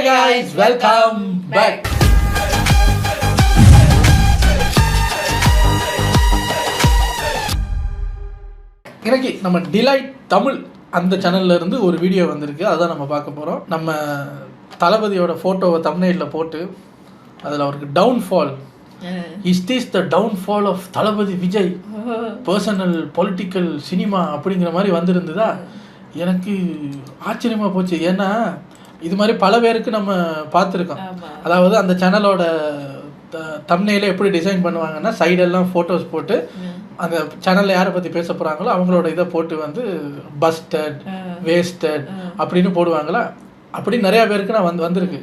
guys, welcome back. இன்னைக்கு நம்ம delight Tamil அந்த சேனல்ல இருந்து ஒரு வீடியோ வந்திருக்கு. அதான் நம்ம பார்க்க போறோம். நம்ம தளபதியோட போட்டோவை தம்ப்நெயில்ல போட்டு அதில் அவருக்கு downfall, is this the downfall of Thalapathy Vijay personal political cinema அப்படிங்கிற மாதிரி வந்திருந்ததா. எனக்கு ஆச்சரியமாக போச்சு. ஏன்னா இது மாதிரி பல பேருக்கு நம்ம பார்த்துருக்கோம். அதாவது அந்த சேனலோட தம்ப்நெயிலை எப்படி டிசைன் பண்ணுவாங்கன்னா, சைடெல்லாம் ஃபோட்டோஸ் போட்டு அந்த சேனலில் யாரை பற்றி பேச போகிறாங்களோ அவங்களோட இதை போட்டு வந்து பஸ்டட், வேஸ்டட் அப்படின்னு போடுவாங்களா. அப்படி நிறையா பேருக்கு நான் வந்திருக்கு.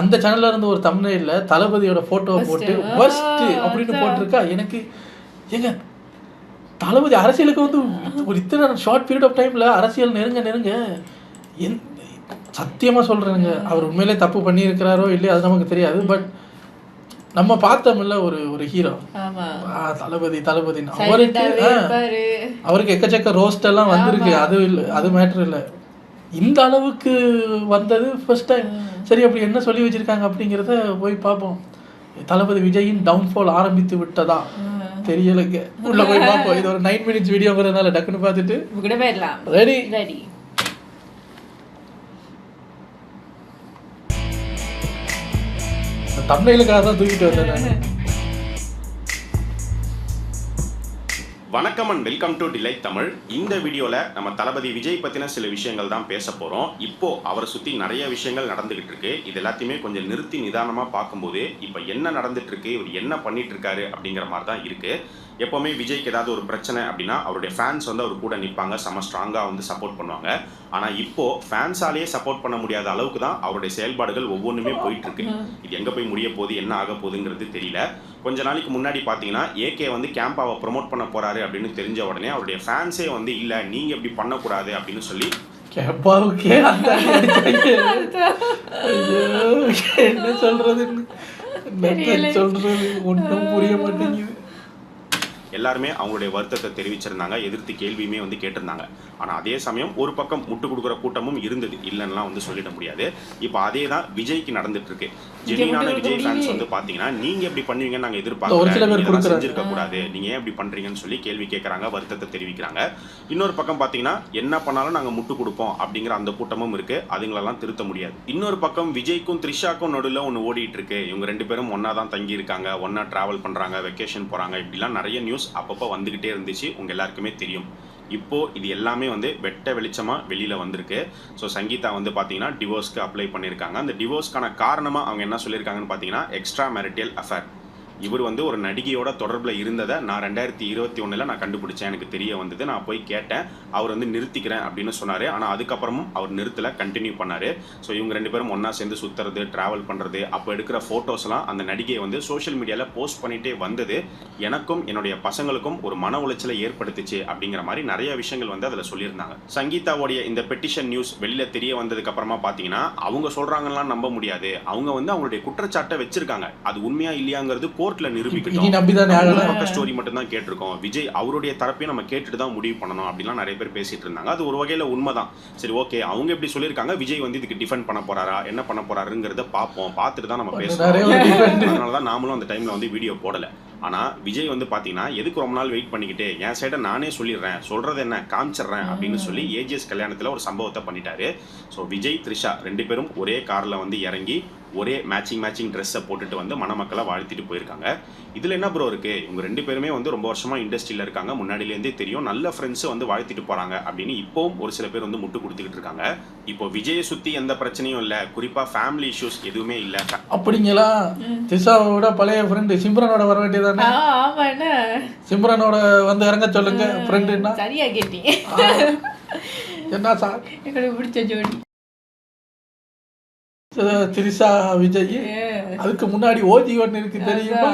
அந்த சேனல்ல இருந்து ஒரு தம்ப்நெயில்ல தளபதியோட ஃபோட்டோவை போட்டு பஸ்ட் அப்படின்னு போட்டிருக்கா. எனக்கு ஏங்க தளபதி அரசியலுக்கு வந்து ஒரு இத்தனை ஷார்ட் பீரியட் ஆஃப் டைமில் அரசியல் நெருங்க சத்தியமாக சொல்கிறேங்க, அவர் உண்மையிலே தப்பு பண்ணியிருக்கிறாரோ இல்லையோ அது நமக்கு தெரியாது. பட் நம்ம பார்த்தோம்ல ஒரு ஹீரோ தளபதி அவருக்கு எக்கச்சக்க ரோஸ்ட் எல்லாம் வந்திருக்கு. அது இல்லை, அது மேட்ரு இல்லை. இந்த அளவுக்கு வந்தது ஃபர்ஸ்ட் டைம். சரி, அப்படி என்ன சொல்லி வச்சிருக்காங்க அப்படிங்கிறத போய் பார்ப்போம். தளபதி விஜயின் டவுன்ஃபால் ஆரம்பித்து விட்டதா தெரியலைங்க. உள்ள போய் பார்ப்போம். இது ஒரு 9 minutes வீடியோங்கிறதுனால டக்குன்னு பார்த்துட்டு ரெடி. தம்ப்நெயிலுக்காக தான் தூக்கிட்டு வந்தேன். வணக்கம் and welcome to delight Tamil. இந்த வீடியோவில் நம்ம தளபதி விஜய் பற்றின சில விஷயங்கள் தான் பேச போகிறோம். இப்போது அவரை சுற்றி நிறைய விஷயங்கள் நடந்துகிட்டு இருக்கு. இது எல்லாத்தையுமே கொஞ்சம் நிறுத்தி நிதானமாக பார்க்கும்போது இப்போ என்ன நடந்துட்டு இருக்கு, இவர் என்ன பண்ணிட்டு இருக்காரு அப்படிங்கிற மாதிரி தான் இருக்குது. எப்போவுமே விஜய்க்கு ஏதாவது ஒரு பிரச்சனை அப்படின்னா அவருடைய ஃபேன்ஸ் வந்து அவர் கூட நிற்பாங்க, செம்ம ஸ்ட்ராங்காக வந்து சப்போர்ட் பண்ணுவாங்க. ஆனால் இப்போது ஃபேன்ஸாலேயே சப்போர்ட் பண்ண முடியாத அளவுக்கு தான் அவருடைய செயல்பாடுகள் ஒவ்வொன்றுமே போயிட்டுருக்கு. இது எங்கே போய் முடிய போகுது, என்ன ஆக போகுதுங்கிறது தெரியல. கொஞ்ச நாளைக்கு முன்னாடி பார்த்தீங்கன்னா ஏகே வந்து கேம்பாவை ப்ரொமோட் பண்ண போகிறாரு அப்படின்னு தெரிஞ்ச உடனே அவருடைய ஃபேன்ஸே வந்து இல்லை நீங்கள் இப்படி பண்ணக்கூடாது அப்படின்னு சொல்லி கேம்பாவுக்கே என்ன சொல்றது ஒன்றும் புரிய மாட்டேங்குது. எல்லாருமே அவங்களுடைய வருத்தத்தை தெரிவிச்சிருந்தாங்க, எதிர்த்து கேள்வியுமே வந்து கேட்டிருந்தாங்க. ஆனால் அதே சமயம் ஒரு பக்கம் முட்டு கொடுக்குற கூட்டமும் இருந்தது, இல்லைன்னா வந்து சொல்லிட முடியாது. இப்போ அதே தான் விஜய்க்கு நடந்துட்டு இருக்கு. ஜெனியூனான விஜய் ஃபேன்ஸ் வந்து பார்த்தீங்கன்னா நீங்கள் எப்படி பண்ணுவீங்கன்னு நாங்கள் எதிர்பார்க்கிறோம், செஞ்சிருக்க கூடாது, நீங்கள் ஏன் எப்படி பண்ணுறீங்கன்னு சொல்லி கேள்வி கேட்குறாங்க, வருத்தத்தை தெரிவிக்கிறாங்க. இன்னொரு பக்கம் பார்த்தீங்கன்னா என்ன பண்ணாலும் நாங்கள் முட்டு கொடுப்போம் அப்படிங்கிற அந்த கூட்டமும் இருக்கு, அதுங்களெல்லாம் திருத்த முடியாது. இன்னொரு பக்கம் விஜய்க்கும் த்ரிஷாக்கும் நடுவில் ஒன்று ஓடிட்டு இருக்கு. இவங்க 2 பேரும் ஒன்னா தான் தங்கி இருக்காங்க, ஒன்னா டிராவல் பண்ணுறாங்க, வெக்கேஷன் போகிறாங்க, இப்படிலாம் நிறைய நியூஸ் அப்பப்போ வந்துகிட்டே இருந்துச்சு. உங்க எல்லாருக்குமே தெரியும். இப்போ இது எல்லாமே வந்து வெட்ட வெளிச்சமா வெளியில வந்திருக்கு. ஸோ சங்கீதா வந்து பார்த்தீங்கன்னா டிவோர்ஸ்க்கு அப்ளை பண்ணியிருக்காங்க. அந்த டிவோர்ஸ்க்கான காரணமாக அவங்க என்ன சொல்லியிருக்காங்கன்னு பார்த்தீங்கன்னா எக்ஸ்ட்ரா மேரிட்டல் அஃபேர். இவர் வந்து ஒரு நடிகையோட தொடர்பில் இருந்ததை நான் 2021 நான் கண்டுபிடிச்சேன், எனக்கு தெரிய வந்தது, நான் போய் கேட்டேன், அவர் வந்து நிறுத்திக்கிறேன் அப்படின்னு சொன்னார். ஆனால் அதுக்கப்புறமும் அவர் நிறுத்தலை, கண்டினியூ பண்ணார். ஸோ இவங்க 2 பேரும் ஒன்றா சேர்ந்து சுற்றுறது, ட்ராவல் பண்ணுறது, அப்போ எடுக்கிற ஃபோட்டோஸ்லாம் அந்த நடிகையை வந்து சோஷியல் மீடியாவில் போஸ்ட் பண்ணிகிட்டே வந்தது எனக்கும் என்னுடைய பசங்களுக்கும் ஒரு மன உளைச்சலை ஏற்படுத்துச்சு அப்படிங்கிற மாதிரி நிறைய விஷயங்கள் வந்து அதில் சொல்லியிருந்தாங்க. சங்கீதாவுடைய இந்த பெட்டிஷன் நியூஸ் வெளியில் தெரிய வந்ததுக்கு அப்புறமா பார்த்தீங்கன்னா அவங்க சொல்கிறாங்கலாம் நம்ப முடியாது. அவங்க வந்து அவங்களுடைய குற்றச்சாட்டை வச்சிருக்காங்க, அது உண்மையா இல்லையாங்கிறது ஸ்டோரி மட்டும் தான் கேட்டிருக்கோம். விஜய் அவருடைய தரப்பையும் நம்ம கேட்டுட்டு தான் முடிவு பண்ணணும் அப்படிலாம் நிறைய பேர் பேசிட்டு இருந்தாங்க. அது ஒரு வகையில உண்மைதான். சரி, ஓகே, அவங்க எப்படி சொல்லியிருக்காங்க, விஜய் வந்து இதுக்கு டிஃபெண்ட் பண்ண போறாரா, என்ன பண்ண போறாருங்கிறத பார்ப்போம், பார்த்துட்டு தான் நம்ம பேசுறோம். அதனாலதான் நாமளும் அந்த டைம்ல வந்து வீடியோ போடல. ஆனால் விஜய் வந்து பார்த்தீங்கன்னா எதுக்கு ரொம்ப நாள் வெயிட் பண்ணிக்கிட்டு என் சைடை நானே சொல்லிடுறேன், சொல்கிறது என்ன காமிச்சிட்றேன் அப்படின்னு சொல்லி ஏஜிஎஸ் கல்யாணத்தில் ஒரு சம்பவத்தை பண்ணிட்டாரு. ஸோ விஜய் த்ரிஷா 2 பேரும் ஒரே காரில் வந்து இறங்கி ஒரே மேட்சிங் ட்ரெஸ்ஸை போட்டுட்டு வந்து மணமக்களை வாழ்த்திட்டு போயிருக்காங்க. இதில் என்ன ப்ரோ இருக்குது, இவங்க 2 பேருமே வந்து ரொம்ப வருஷமாக இண்டஸ்ட்ரியில் இருக்காங்க, முன்னாடியிலேருந்தே தெரியும், நல்ல ஃப்ரெண்ட்ஸு வந்து வாழ்த்திட்டு போகிறாங்க அப்படின்னு இப்போவும் ஒரு சில பேர் வந்து முட்டு கொடுத்துக்கிட்டு இருக்காங்க. இப்போ விஜயை சுற்றி எந்த பிரச்சனையும் இல்லை, குறிப்பாக ஃபேமிலி இஷ்யூஸ் எதுவுமே இல்லை அப்படிங்களா. திஷாவோட பழைய ஃப்ரெண்டு சிம்ரனோட வர வேண்டியதானே. சிம்ரனோட வந்து இறங்க சொல்லுங்க ஃப்ரெண்டுன்னா. சரியா கேட்டீங்க. என்ன சார் எனக்கு பிடிச்ச ஜோடி திரிஷா விஜய். அதுக்கு முன்னாடி ஓஜி ஒன்று இருக்கு தெரியுமா,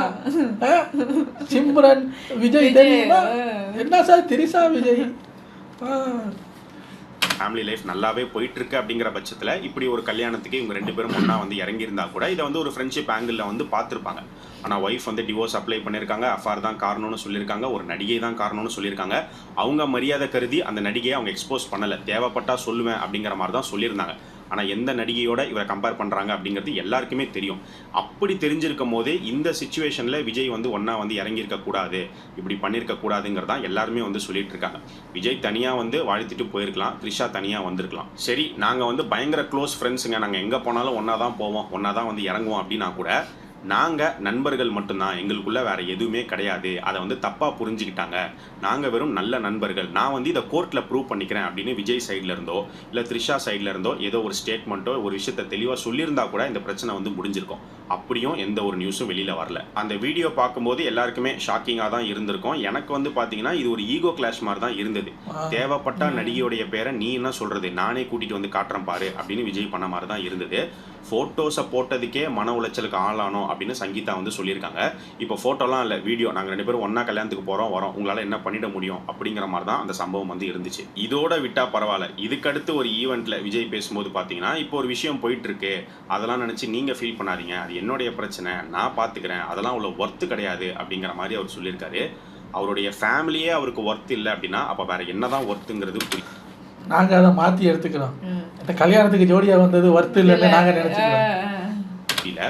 சிம்ரன் விஜய் தெரியுமா. என்ன sir Trisha Vijay. Family life நல்லாவே போயிட்டு இருக்கு அப்படிங்கிற பட்சத்தில் இப்படி ஒரு கல்யாணத்துக்கு இவங்க 2 பேரும் ஒன்றா வந்து இறங்கியிருந்தா கூட இதை வந்து ஒரு ஃப்ரெண்ட்ஷிப் ஆங்கிளில் வந்து பார்த்துருப்பாங்க. ஆனால் ஒய்ஃப் வந்து டிவோர்ஸ் அப்ளை பண்ணியிருக்காங்க, அஃபார் தான் காரணம்னு சொல்லியிருக்காங்க, ஒரு நடிகை தான் காரணம்னு சொல்லியிருக்காங்க. அவங்க மரியாதை கருதி அந்த நடிகையை அவங்க எக்ஸ்போஸ் பண்ணலை, தேவைப்பட்டால் சொல்லுவேன் அப்படிங்கிற மாதிரி தான் சொல்லியிருந்தாங்க. ஆனால் எந்த நடிகையோட இவரை கம்பேர் பண்ணுறாங்க அப்படிங்கிறது எல்லாருக்குமே தெரியும். அப்படி தெரிஞ்சிருக்கும் போதே இந்த சுச்சுவேஷனில் விஜய் வந்து ஒன்றா வந்து இறங்கியிருக்க கூடாது, இப்படி பண்ணியிருக்க கூடாதுங்கிறதான் எல்லாருமே வந்து சொல்லிட்டு இருக்காங்க. விஜய் தனியாக வந்து வாழ்த்திட்டு போயிருக்கலாம், த்ரிஷா தனியாக வந்திருக்கலாம். சரி, நாங்கள் வந்து பயங்கர க்ளோஸ் ஃப்ரெண்ட்ஸுங்க, நாங்கள் எங்கே போனாலும் ஒன்றா தான் போவோம், ஒன்றா தான் வந்து இறங்குவோம் அப்படின்னா கூட நாங்கள் நண்பர்கள் மட்டும்தான், எங்களுக்குள்ள வேற எதுவுமே கிடையாது, அதை வந்து தப்பாக புரிஞ்சுக்கிட்டாங்க, நாங்கள் வெறும் நல்ல நண்பர்கள், நான் வந்து இதை கோர்ட்டில் ப்ரூவ் பண்ணிக்கிறேன் அப்படின்னு விஜய் சைடில் இருந்தோ இல்லை த்ரிஷா சைடில் இருந்தோ ஏதோ ஒரு ஸ்டேட்மெண்ட்டோ ஒரு விஷயத்தை தெளிவாக சொல்லியிருந்தா கூட இந்த பிரச்சனை வந்து முடிஞ்சிருக்கும். அப்படியும் எந்த ஒரு நியூஸும் வெளியில் வரல. அந்த வீடியோ பார்க்கும்போது எல்லாருக்குமே ஷாக்கிங்காக தான் இருந்திருக்கும். எனக்கு வந்து பார்த்தீங்கன்னா இது ஒரு ஈகோ கிளாஷ் மாதிரி தான் இருந்தது. தேவைப்பட்ட நடிகையுடைய பேரை நீ என்ன சொல்கிறது, நானே கூட்டிகிட்டு வந்து காட்டுறேன் பாரு அப்படின்னு விஜய் பண்ண மாதிரி தான் இருந்தது. ஃபோட்டோஸை போட்டதுக்கே மன உளைச்சலுக்கு ஆளானோம் அப்படின்னு சங்கீதா வந்து சொல்லியிருக்காங்க. இப்போ ஃபோட்டோலாம் இல்லை, வீடியோ, நாங்கள் 2 பேரும் ஒன்றா கல்யாணத்துக்கு போகிறோம் வரோம், உங்களால் என்ன பண்ணிட முடியும் அப்படிங்கிற மாதிரி தான் அந்த சம்பவம் வந்து இருந்துச்சு. இதோட விட்டால் பரவாயில்ல, இதுக்கடுத்து ஒரு ஈவெண்ட்டில் விஜய் பேசும்போது பார்த்தீங்கன்னா இப்போ ஒரு விஷயம் போயிட்டுருக்கு, அதெல்லாம் நினச்சி நீங்கள் ஃபீல் பண்ணாதீங்க, அது என்னுடைய பிரச்சனை, நான் பார்த்துக்கிறேன், அதெல்லாம் அவ்வளோ ஒர்த்து கிடையாது அப்படிங்கிற மாதிரி அவர் சொல்லியிருக்காரு. அவருடைய ஃபேமிலியே அவருக்கு ஒர்த்து இல்லை அப்படின்னா அப்போ வேறு என்ன தான் ஒர்த்துங்கிறது புரியும். நாங்கள் அதை மாற்றி எடுத்துக்கிறோம். இந்த கல்யாணத்துக்கு ஜோடியாக வந்தது ஒர்த்து இல்லைன்னு நாங்கள் நினச்சிக்கிறோம். இல்லை,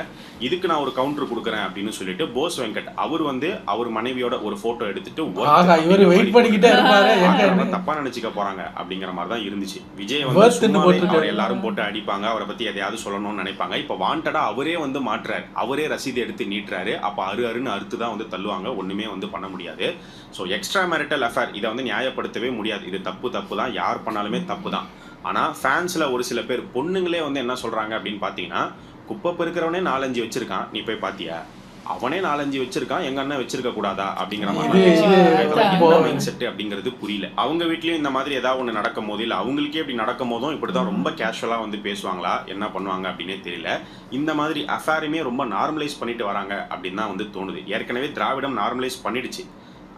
இதுக்கு நான் ஒரு கவுண்டர் கொடுக்குறேன் அப்படின்னு சொல்லிட்டு போஸ் வெங்கட் அவர் வந்து அவர் மனைவியோட ஒரு போட்டோ எடுத்துட்டு இவர் வெயிட் பண்ணிக்கிட்டே இருப்பாரு, தப்பா நினைச்சுக்க போறாங்க அப்படிங்கிற மாதிரி தான் இருந்துச்சு. விஜய் வந்து எல்லாரும் போட்டு அடிப்பாங்க, அவரை பத்தி எதையாவது சொல்லணும்னு நினைப்பாங்க. இப்ப வாண்டடா அவரே வந்து மாற்றாரு, அவரே ரசீது எடுத்து நீட்டுறாரு. அப்ப அருன்னு அறுத்து தான் வந்து தள்ளுவாங்க, ஒண்ணுமே வந்து பண்ண முடியாது. ஸோ எக்ஸ்ட்ரா மேரிட்டல் அஃபேர் இதை வந்து நியாயப்படுத்தவே முடியாது. இது தப்பு தான், யார் பண்ணாலுமே தப்பு தான். ஆனா ஃபேன்ஸ்ல ஒரு சில பேர் பொண்ணுங்களே வந்து என்ன சொல்றாங்க அப்படின்னு பாத்தீங்கன்னா, குப்பை பெருக்கிறவனே 4-5 வச்சிருக்கான், நீ போய் பாத்தியா, அவனே 4-5 வச்சிருக்கான், எங்க அண்ணன் வச்சிருக்க கூடாதா அப்படிங்கிற மாதிரி மைண்ட் செட் அப்படிங்கிறது புரியல. அவங்க வீட்லயும் இந்த மாதிரி ஏதாவது ஒன்று நடக்கும் போது இல்லை அவங்களுக்கே இப்படி நடக்கும் போதும் இப்படிதான் ரொம்ப கேஷுவலா வந்து பேசுவாங்களா, என்ன பண்ணுவாங்க அப்படின்னே தெரியல. இந்த மாதிரி அஃபேருமே ரொம்ப நார்மலைஸ் பண்ணிட்டு வராங்க அப்படின்னு தான் வந்து தோணுது. ஏற்கனவே திராவிடம் நார்மலைஸ் பண்ணிடுச்சு.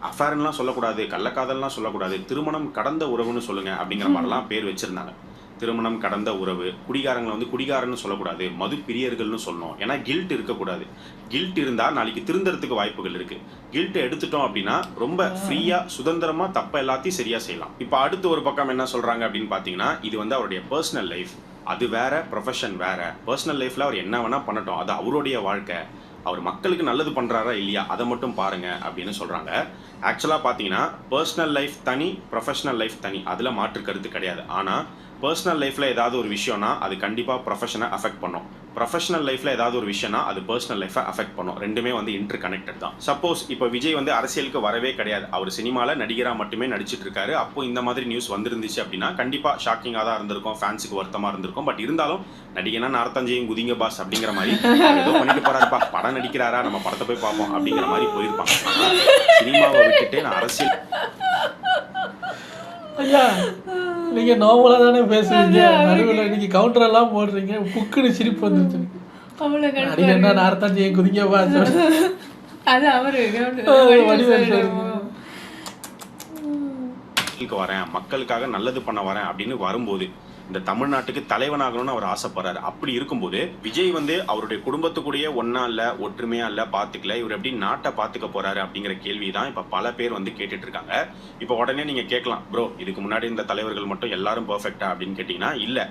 அஃபேர்லாம் சொல்லக்கூடாது, கள்ளக்காதல்லாம் சொல்லக்கூடாது, திருமணம் கடந்த உறவுன்னு சொல்லுங்க அப்படிங்கிற மாதிரிலாம் பேர் வச்சிருந்தாங்க. திருமணம் கடந்த உறவு, குடிகாரங்களை வந்து குடிகாரன்னு சொல்லக்கூடாது, மது பிரியர்கள்னு சொல்லணும். ஏன்னா கில்ட் இருக்கக்கூடாது. கில்ட் இருந்தால் நாளைக்கு திருந்தறதுக்கு வாய்ப்புகள் இருக்கு. கில்ட் எடுத்துட்டோம் அப்படின்னா ரொம்ப ஃப்ரீயா சுதந்திரமா தப்ப எல்லாத்தையும் சரியா செய்யலாம். இப்போ அடுத்து ஒரு பக்கம் என்ன சொல்றாங்க அப்படின்னு பாத்தீங்கன்னா, இது வந்து அவருடைய பர்சனல் லைஃப், அது வேற, ப்ரொஃபஷன் வேற. பர்சனல் லைஃப்ல அவர் என்ன வேணா பண்ணட்டும், அது அவருடைய வாழ்க்கை, அவர் மக்களுக்கு நல்லது பண்றாரா இல்லையா அதை மட்டும் பாருங்க அப்படின்னு சொல்றாங்க. ஆக்சுவலா பாத்தீங்கன்னா பர்சனல் லைஃப் தனி, ப்ரொஃபஷனல் லைஃப் தனி, அதுல மாற்று கருத்து கிடையாது. ஆனா பர்சனல் லைஃப்ல ஏதாவது ஒரு விஷயம்னா அது கண்டிப்பா ப்ரொஃபஷனை அஃபெக்ட் பண்ணும். ப்ரொஃபஷனல் லைஃப்ல ஏதாவது ஒரு விஷயம்னா அது பர்சனல் லைஃபை அஃபெக்ட் பண்ணும். ரெண்டுமே வந்து இன்டர் கனெக்டட் தான். சப்போஸ் இப்போ விஜய் வந்து அரசியலுக்கு வரவே கிடையாது, அவர் சினிமால நடிகரா மட்டுமே நடிச்சிட்டு இருக்காரு. அப்போ இந்த மாதிரி நியூஸ் வந்துருந்துச்சு அப்படின்னா கண்டிப்பா ஷாக்கிங்கா தான் இருந்திருக்கும், ஃபேன்ஸுக்கு வருத்தமா இருந்திருக்கும். பட் இருந்தாலும் நடிகனா நார்த்தஞ்சையும் குதிங்க பாஸ் அப்படிங்கிற மாதிரி ஏதோ பண்ணிட்டு போறாருப்பா, படம் நடிக்கிறாரா, நம்ம படத்தை போய் பார்ப்போம் அப்படிங்கிற மாதிரி போயிருப்பாங்க. சினிமாவை விட்டுட்டு நான் அரசியல். ஐயா, நீங்க நார்மலா தானே பேசுறீங்க, நடுவில் நீங்க கவுண்டர் எல்லாம் போடுறீங்க, புக்குன்னு சிரிப்பு வந்துருச்சு. என்ன நார்த்தஞ்சை குதிங்க பாஸ், அது அவரு வரேன், மக்களுக்காக நல்லது பண்ண வரேன் அப்படின்னு வரும்போது இந்த தமிழ்நாட்டுக்கு தலைவனாகணும்னு அவர் ஆசைப்படுறாரு. அப்படி இருக்கும்போது விஜய் வந்து அவருடைய குடும்பத்துக்குடைய ஒன்னா இல்ல, ஒற்றுமையா இல்ல, பாத்துக்கல, இவர் எப்படி நாட்டை பாத்துக்க போறாரு அப்படிங்கிற கேள்வி தான் இப்ப பல பேர் வந்து கேட்டுட்டு இருக்காங்க. இப்ப உடனே நீங்க கேட்கலாம், ப்ரோ இதுக்கு முன்னாடி இந்த தலைவர்கள் மட்டும் எல்லாரும் பெர்ஃபெக்டா அப்படின்னு கேட்டீங்கன்னா இல்ல,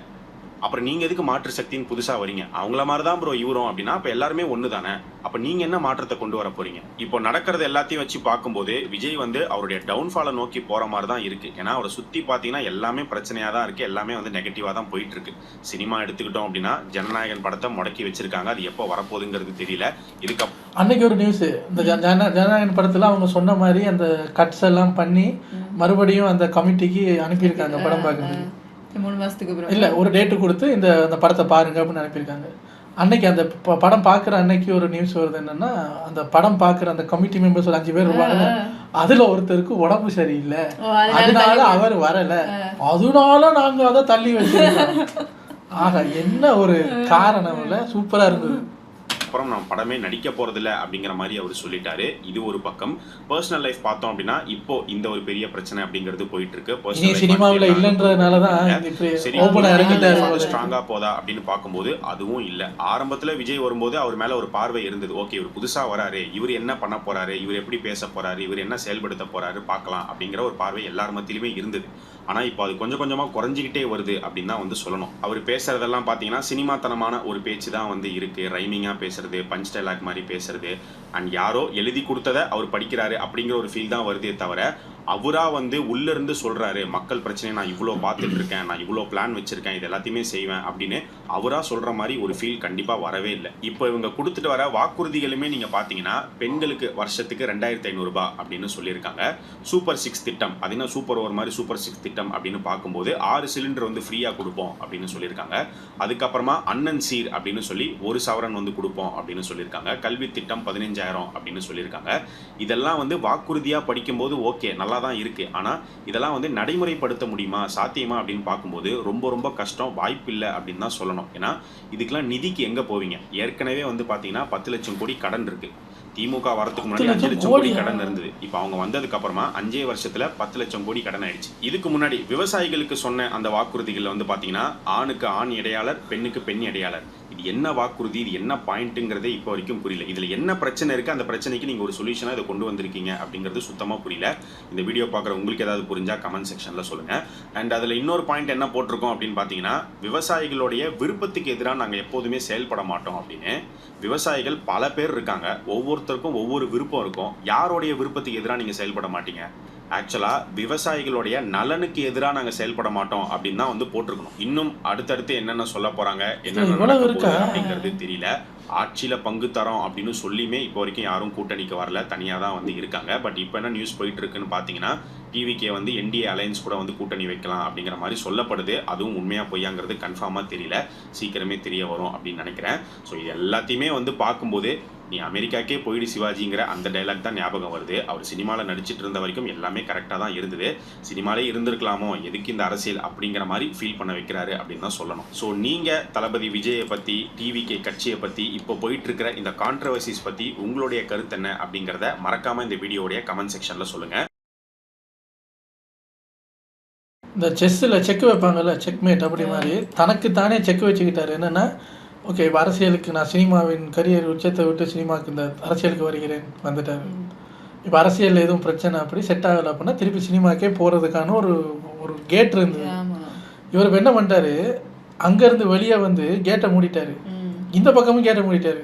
அப்புறம் நீங்க எதுக்கு மாற்று சக்தின்னு புதுசா வரீங்க, அவங்கள மாதிரி தான் ப்ரோ இவரும் அப்படின்னா அப்ப எல்லாருமே ஒண்ணு தானே, அப்ப நீங்க என்ன மாற்றத்தை கொண்டு வர போறீங்க? இப்போ நடக்கிறது எல்லாத்தையும் வச்சு பார்க்கும்போது விஜய் வந்து அவருடைய டவுன்ஃபாலை நோக்கி போற மாதிரி தான் இருக்கு. ஏன்னா அவரை சுத்தி பாத்தீங்கன்னா எல்லாமே பிரச்சனையா தான் இருக்கு, எல்லாமே வந்து நெகட்டிவா தான் போயிட்டு இருக்கு. சினிமா எடுத்துக்கிட்டோம் அப்படின்னா ஜனநாயகன் படத்தை முடக்கி வச்சிருக்காங்க, அது எப்போ வரப்போகுதுங்கிறது தெரியல. இதுக்கு அன்னைக்கு ஒரு நியூஸ், இந்த ஜனநாயகன் படத்துல அவங்க சொன்ன மாதிரி அந்த கட்ஸ் எல்லாம் பண்ணி மறுபடியும் அந்த கமிட்டிக்கு அனுப்பியிருக்காங்க படம் பார்க்கறது. 3 மாசத்துக்கு அப்புறம் இல்லை, ஒரு டேட்டு கொடுத்து இந்த படத்தை பாருங்க அப்படின்னு அனுப்பியிருக்காங்க. அன்னைக்கு அந்த படம் பார்க்குற அன்னைக்கு ஒரு நியூஸ் வருது என்னன்னா, அந்த படம் பார்க்குற அந்த கமிட்டி மெம்பர்ஸ் ஒரு 5 பேர் இருப்பாங்க, அதுல ஒருத்தருக்கு உடம்பு சரியில்லை, அதனால அவர் வரல, அதனால நாங்க அதை தள்ளி வச்சிருக்கோம். ஆக என்ன ஒரு காரணம் இல்லை, சூப்பரா இருந்தது. அப்புறம் நான் படமே நடிக்க போறதில்ல அப்படிங்கிற மாதிரி அவர் சொல்லிட்டாரு. இது ஒரு பக்கம். பர்சனல் லைஃப் பார்த்தோம் அப்படின்னா இப்போ இந்த ஒரு பெரிய பிரச்சனை அப்படிங்கிறது போயிட்டு இருக்கு. சினிமாவில் இல்லைன்றதுனாலதான் ஸ்ட்ராங்கா போதா அப்படின்னு பார்க்கும்போது அதுவும் இல்லை. ஆரம்பத்துல விஜய் வரும்போது அவர் மேல ஒரு பார்வை இருந்தது, ஓகே இவர் புதுசா வராரு, இவர் என்ன பண்ண போறாரு, இவர் எப்படி பேச போறாரு, இவர் என்ன செயல்படுத்த போறாரு பார்க்கலாம் அப்படிங்கிற ஒரு பார்வை எல்லார் மத்தியிலுமே இருந்தது. ஆனால் இப்போ அது கொஞ்சம் கொஞ்சமாக குறைஞ்சிக்கிட்டே வருது அப்படின்னு தான் வந்து சொல்லணும். அவர் பேசுகிறதெல்லாம் பார்த்தீங்கன்னா சினிமாத்தனமான ஒரு பேச்சு தான் வந்து இருக்குது. ரைமிங்காக பேசுறது, பஞ்ச் டைலாக் மாதிரி பேசுறது, அண்ட் யாரோ எழுதி கொடுத்ததை அவர் படிக்கிறாரு அப்படிங்கிற ஒரு ஃபீல் தான் வருதே தவிர அவராக வந்து உள்ளேருந்து சொல்கிறாரு மக்கள் பிரச்சனையை நான் இவ்வளோ பார்த்துட்டு இருக்கேன், நான் இவ்வளோ பிளான் வச்சுருக்கேன், இது எல்லாத்தையுமே செய்வேன் அப்படின்னு அவராக சொல்கிற மாதிரி ஒரு ஃபீல் கண்டிப்பாக வரவே இல்லை. இப்போ இவங்க கொடுத்துட்டு வர வாக்குறுதிகளுமே நீங்கள் பார்த்தீங்கன்னா பெண்களுக்கு வருஷத்துக்கு 2500 ரூபாய் அப்படின்னு சொல்லியிருக்காங்க. சூப்பர் 6 திட்டம், அது என்ன சூப்பர் ஓவர் மாதிரி சூப்பர் 6 திட்டம் அப்படின்னு பார்க்கும்போது 6 சிலிண்டர் வந்து ஃப்ரீயாக கொடுப்போம் அப்படின்னு சொல்லியிருக்காங்க. அதுக்கப்புறமா அண்ணன் சீர் அப்படின்னு சொல்லி 1 சவரன் வந்து கொடுப்போம் அப்படின்னு சொல்லியிருக்காங்க. கல்வி திட்டம் 15,000 அப்படின்னு சொல்லியிருக்காங்க. இதெல்லாம் வந்து வாக்குறுதியாக படிக்கும்போது ஓகே நல்லா தான் இருக்கு. ஆனால் இதெல்லாம் வந்து நடைமுறைப்படுத்த முடியுமா, சாத்தியமா அப்படின்னு பார்க்கும்போது ரொம்ப ரொம்ப கஷ்டம், வாய்ப்பு இல்லை அப்படின்னு தான் சொல்லணும். ஏன்னா இதுக்கெல்லாம் நிதிக்கு எங்கே போவீங்க? ஏற்கனவே வந்து பார்த்தீங்கன்னா 10 லட்சம் கோடி கடன் இருக்கு. திமுக வரதுக்கு முன்னாடி 5 லட்சம் கோடி கடன் இருந்தது. இப்போ அவங்க வந்ததுக்கு அப்புறமா 5 வருஷத்துல 10 லட்சம் கோடி கடன் ஆயிடுச்சு. இதுக்கு முன்னாடி விவசாயிகளுக்கு சொன்ன அந்த வாக்குறுதிகள் வந்து பாத்தீங்கன்னா ஆணுக்கு ஆண் இடையாளர், பெண்ணுக்கு பெண் இடையாளர். இது என்ன வாக்குறுதி, இது என்ன பாயிண்ட்டுங்கிறதே இப்போ வரைக்கும் புரியல. இதுல என்ன பிரச்சனை இருக்கு, அந்த பிரச்சனைக்கு நீங்க ஒரு சொல்யூஷனா இதை கொண்டு வந்திருக்கீங்க அப்படிங்கிறது சுத்தமா புரியல. இந்த வீடியோ பார்க்குற உங்களுக்கு ஏதாவது புரிஞ்சா கமெண்ட் செக்ஷன்ல சொல்லுங்க. அண்ட் அதுல இன்னொரு பாயிண்ட் என்ன போட்டிருக்கோம் அப்படின்னு பாத்தீங்கன்னா விவசாயிகளுடைய விருப்பத்துக்கு எதிராக நாங்க எப்போதுமே செயல்பட மாட்டோம் அப்படின்னு. விவசாயிகள் பல பேர் இருக்காங்க, ஒவ்வொருத்தருக்கும் ஒவ்வொரு விருப்பம் இருக்கும். யாருடைய விருப்பத்துக்கு எதிராக நீங்க செயல்பட மாட்டீங்க? ஆக்சுவலா விவசாயிகளுடைய நலனுக்கு எதிராக நாங்க செயல்பட மாட்டோம் அப்படின்னு தான் வந்து போட்டிருக்கணும். இன்னும் அடுத்தடுத்து என்னென்ன சொல்ல போறாங்க, என்னென்ன அப்படிங்கிறது தெரியல. ஆட்சியில பங்கு தரோம் அப்படின்னு சொல்லியுமே இப்போ வரைக்கும் யாரும் கூட்டணிக்கு வரல, தனியாக தான் வந்து இருக்காங்க. பட் இப்போ என்ன நியூஸ் போயிட்டு இருக்குன்னு பார்த்தீங்கன்னா டிவிகே வந்து என்டிஏ அலையன்ஸ் கூட வந்து கூட்டணி வைக்கலாம் அப்படிங்கிற மாதிரி சொல்லப்படுது. அதுவும் உண்மையா பொய்யாங்கிறது கன்ஃபார்மாக தெரியல, சீக்கிரமே தெரிய வரும் அப்படின்னு நினைக்கிறேன். ஸோ இது எல்லாத்தையுமே வந்து பார்க்கும்போது நீ அமெரிக்காக்கே போயிடு சிவாஜிங்கிற அந்த டைலாக் தான் ஞாபகம் வருது. அவர் சினிமாவில் நடிச்சிட்டு இருந்த வரைக்கும் எல்லாமே கரெக்டாக தான் இருந்தது. சினிமாலே இருந்திருக்கலாமோ, எதுக்கு இந்த அரசியல் அப்படிங்கிற மாதிரி ஃபீல் பண்ண வைக்கிறாரு அப்படின்னு தான் சொல்லணும். ஸோ நீங்கள் தளபதி விஜயை பற்றி, டிவிகே கட்சியை பற்றி, இப்போ போயிட்டு இருக்கிற இந்த கான்ட்ரவர்சிஸ் பற்றி உங்களுடைய கருத்து என்ன அப்படிங்கிறத மறக்காமல் இந்த வீடியோடைய கமெண்ட் செக்ஷனில் சொல்லுங்கள். இந்த செஸ்ஸில் செக் வைப்பாங்கல்ல, செக்மேட் அப்படி மாதிரி தனக்கு தானே செக் வச்சுக்கிட்டாரு. என்னென்னா ஓகே இப்போ அரசியலுக்கு நான் சினிமாவின் கரியர் உச்சத்தை விட்டு சினிமாவுக்கு இந்த அரசியலுக்கு வருகிறேன் வந்துட்டார். இப்போ அரசியலில் எதுவும் பிரச்சனை அப்படி செட் ஆகலை அப்படின்னா திருப்பி சினிமாக்கே போகிறதுக்கான ஒரு ஒரு கேட் இருந்தது. இவர் இப்போ என்ன பண்ணிட்டாரு, அங்கேருந்து வெளியே வந்து கேட்டை மூடிட்டாரு, இந்த பக்கமும் கேட்டை மூடிட்டாரு.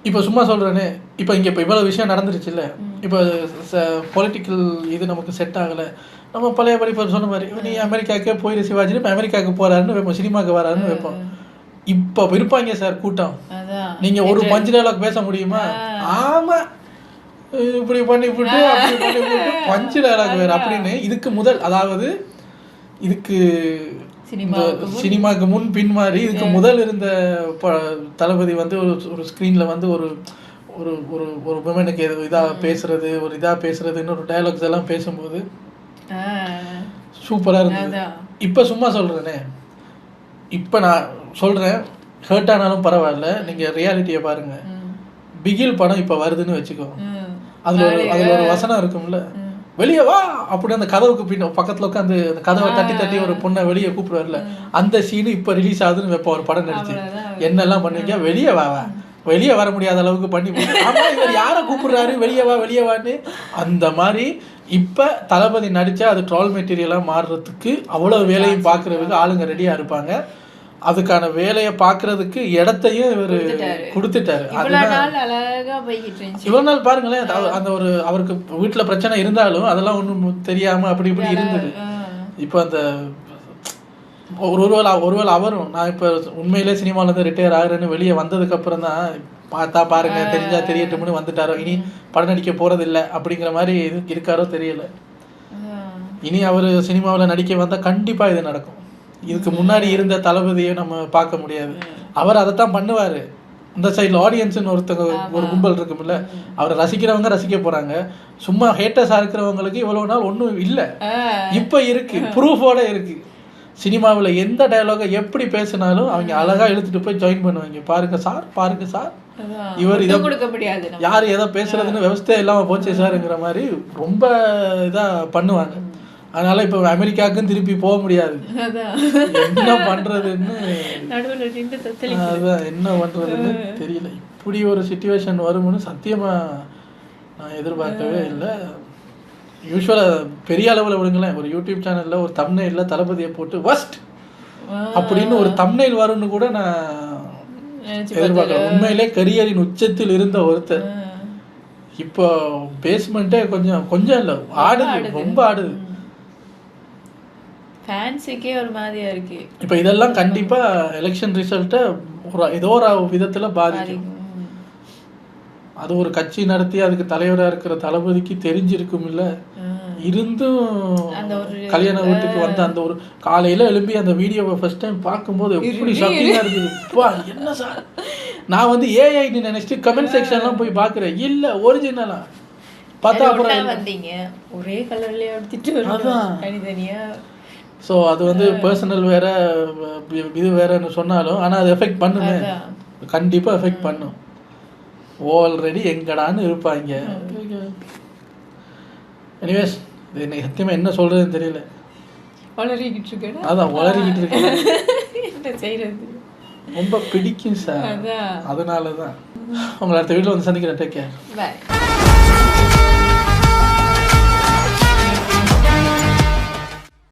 இப்போ சும்மா சொல்கிறேனே, இப்போ இங்கே இப்போ இவ்வளோ விஷயம் நடந்துருச்சுல்ல, இப்போ பொலிட்டிக்கல் இது நமக்கு செட் ஆகலை. நம்ம பழைய படிப்பு சொன்ன மாதிரி நீ அமெரிக்காவுக்கே போயிரு சிவாஜி, இப்போ அமெரிக்காவுக்கு போகிறாருன்னு வைப்போம், சினிமாவுக்கு வராருன்னு வைப்போம். இப்போ இருப்பாங்க சார் கூட்டம், நீங்கள் ஒரு பஞ்சு டைலாக் பேச முடியுமா? ஆமாம் இப்படி பண்ணி போட்டு அப்படி பண்ணி போட்டு பஞ்சு டைலாக் வேறு அப்படின்னு. இதுக்கு முதல், அதாவது இதுக்கு சினிமாவுக்கு முன் பின் மாதிரி இதுக்கு முதல் இருந்த தளபதி வந்து ஒரு ஸ்க்ரீனில் வந்து ஒரு ஒரு ஒரு ஒரு விமனுக்கு இதாக பேசுறது, ஒரு இதாக பேசுறதுன்னு ஒரு டைலாக்ஸ் எல்லாம் பேசும்போது சூப்பராக இருந்தது. இப்போ சும்மா சொல்கிறேனே, இப்போ நான் சொல்கிறேன் ஹர்ட் ஆனாலும் பரவாயில்ல, நீங்கள் ரியாலிட்டியை பாருங்கள். பிகில் படம் இப்போ வருதுன்னு வச்சுக்கோ, அதில் ஒரு வசனம் இருக்கும்ல, வெளியே வா அப்படி அந்த கதவுக்கு பின்ன பக்கத்தில் உட்காந்து அந்த கதவை தட்டி தட்டி ஒரு பொண்ணை வெளியே கூப்பிடுவார்ல, அந்த சீனு இப்போ ரிலீஸ் ஆகுதுன்னு வைப்போம். ஒரு படம் நடிச்சு என்னெல்லாம் பண்ணுவீங்க, வெளியே வா வெளியே வர முடியாத அளவுக்கு பண்ணி ஆமாம் இவர் யாரை கூப்பிடுறாரு வெளியே வா வெளியே வான்னு. அந்த மாதிரி இப்போ தளபதி நடித்தா அது ட்ரால் மெட்டீரியலாக மாறுறதுக்கு அவ்வளோ வேலையும் பார்க்குறதுக்கு ஆளுங்க ரெடியாக இருப்பாங்க. அதுக்கான வேலையை பார்க்கறதுக்கு இடத்தையும் இவர் கொடுத்துட்டாரு. இவ்வளோ நாள் பாருங்களேன், அந்த ஒரு அவருக்கு வீட்டில் பிரச்சனை இருந்தாலும் அதெல்லாம் ஒன்றும் தெரியாமல் அப்படி இப்படி இருந்தது. இப்போ அந்த ஒருவேளை அவரும் நான் இப்போ உண்மையிலே சினிமாவிலேருந்து ரிட்டையர் ஆகுறேன்னு வெளியே வந்ததுக்கப்புறம் தான் பார்த்தா பாருங்க தெரிஞ்சா தெரியட்டும்னு வந்துட்டாரோ, இனி படம் நடிக்க போகிறது இல்லை அப்படிங்கிற மாதிரி இருக்காரோ தெரியல. இனி அவர் சினிமாவில் நடிக்க வந்தால் கண்டிப்பாக இது நடக்கும். இதுக்கு முன்னாடி இருந்த தளபதியை நம்ம பார்க்க முடியாது. அவர் அதைத்தான் பண்ணுவார். இந்த சைடில் ஆடியன்ஸ்னு ஒருத்தங்க ஒரு கும்பல் இருக்கும்ல, அவரை ரசிக்கிறவங்க ரசிக்க போகிறாங்க. சும்மா ஹேட்டர்ஸாக இருக்கிறவங்களுக்கு இவ்வளோ நாள் ஒன்றும் இல்லை, இப்போ இருக்குது, ப்ரூஃபோட இருக்குது. சினிமாவில் எந்த டயலாகை எப்படி பேசினாலும் அவங்க அழகாக இழுத்துட்டு போய் ஜாயின் பண்ணுவாங்க. பாருங்க சார் பாருங்க சார், இவர் இதை கொடுக்க முடியாது, யார் எதை பேசுறதுன்னு விவசாயம் இல்லாமல் போச்சு சாருங்கிற மாதிரி ரொம்ப இதாக பண்ணுவாங்க. அதனால இப்போ அமெரிக்காவுக்கும் திருப்பி போக முடியாது, என்ன பண்றதுன்னு அதான் என்ன பண்றதுன்னு தெரியல. இப்படி ஒரு சிச்சுவேஷன் வரும்னு சத்தியமா நான் எதிர்பார்க்கவே இல்லை. யூஸ்வலாக பெரிய அளவில் விடுங்களேன், ஒரு யூடியூப் சேனலில் ஒரு தம்ப்நெயிலில் தளபதியை போட்டு வஸ்ட் அப்படின்னு ஒரு தம்ப்நெயில் வரும்னு கூட நான் எதிர்பார்க்குறேன். உண்மையிலே கரியரின் உச்சத்தில் இருந்த ஒருத்தர் இப்போ பேஸ்மெண்ட்டே கொஞ்சம் இல்லை, ஆடுது, ரொம்ப ஆடுது. ஃபேன்ஸுக்கே ஒரு மாதிரியா இருக்கு. இப்போ இதெல்லாம் கண்டிப்பாக எலெக்ஷன் ரிசல்ட்டை ஏதோ ஒரு விதத்தில் பாதிக்கும். அது ஒரு கட்சி நடத்தி அதுக்கு தலைவராக இருக்கிற தளபதிக்கு தெரிஞ்சிருக்கும் இல்லை, இருந்தும் கல்யாண வீட்டுக்கு வந்து அந்த ஒரு காலையில் எழும்பி அந்த வீடியோவை ஃபர்ஸ்ட் டைம் பார்க்கும்போது எப்படி ஷாக்கிங்காக இருக்குது. அப்பா என்ன சார், நான் வந்து ஏஐன்னு நினைச்சிட்டு கமெண்ட் செக்ஷன்லாம் போய் பார்க்குறேன், இல்லை ஒரிஜினலா பார்த்தா அப்புறம் வந்தீங்க ஒரே கலர்லேயே எடுத்துட்டு அதான் தனித்தனியா. ஸோ அது வந்து பர்சனல் வேற இது வேறன்னு சொன்னாலும் ஆனால் அது எஃபெக்ட் பண்ணுமே, கண்டிப்பாக எஃபெக்ட் பண்ணும். ஆல்ரெடி எங்கடான்னு இருப்பாங்க. எனிவேஸ் என்னை சத்தியமாக என்ன சொல்கிறதுன்னு தெரியல, வளரிக்கிட்டு இருக்கேன். அதான் வளரிக்கிட்டு இருக்கேன். என்ன செய்யறது, ரொம்ப பிடிக்கும் சார், அதனால தான். உங்களை அடுத்த வீட்டில் வந்து சந்திக்கிறேன். Take care. பாய்.